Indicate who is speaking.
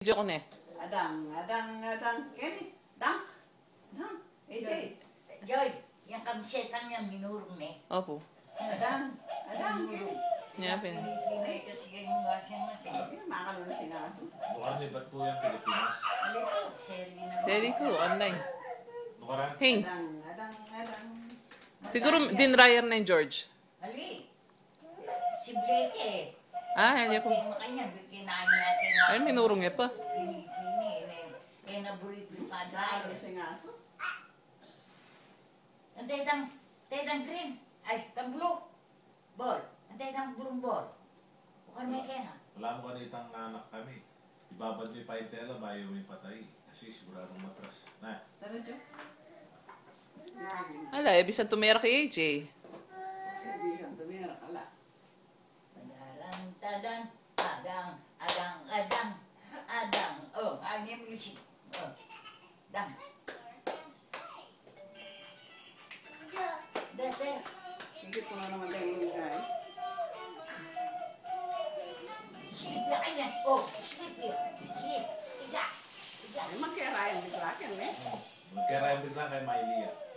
Speaker 1: Video ko na eh.
Speaker 2: Adang. Kenny, dang. AJ.
Speaker 3: Joy, yung kamisetang niya, minurong na eh.
Speaker 1: Opo.
Speaker 2: Adang, Kenny.
Speaker 1: Nyapin.
Speaker 3: Pinay kasi kayo yung wasing-wasing.
Speaker 2: Makakalo na sinaso.
Speaker 4: Bukan ni ba't po yung Pilipinas?
Speaker 3: Alito, seri na.
Speaker 1: Seri ko, online.
Speaker 4: Bukaran?
Speaker 1: Haynes.
Speaker 2: Adang.
Speaker 1: Siguro din Ryan na yung George.
Speaker 3: Ali, si Blake eh.
Speaker 1: Hindi po.
Speaker 3: Makanya, kinain natin.
Speaker 1: Ay, minurong niya pa.
Speaker 3: Eh, nabulit yung
Speaker 2: Makakalo
Speaker 3: padra.
Speaker 2: na sinaso.
Speaker 3: Ang tedang green. Ay, tang blue. Ball. Ang tedang blue ball. Bukan may kena.
Speaker 4: Wala mo kanitang nanak kami. Ibabad mo yung paintela, bayo mo yung patay. Kasi siguradong matras. Na,
Speaker 2: Tara, Jo.
Speaker 1: Ala, bisan tumira kay AJ.
Speaker 2: Bisan tumira, ala.
Speaker 3: Adang. Oh, ano yung music? Oh, dang. Dete.
Speaker 2: Higit ko na naman tayo mga guys.
Speaker 3: Sleep ya kanya. Oh, sleep ya. Sleep. Tiga.
Speaker 2: Ay, magkirayan di klaken, eh.
Speaker 4: magkira yung bigla kay Miley.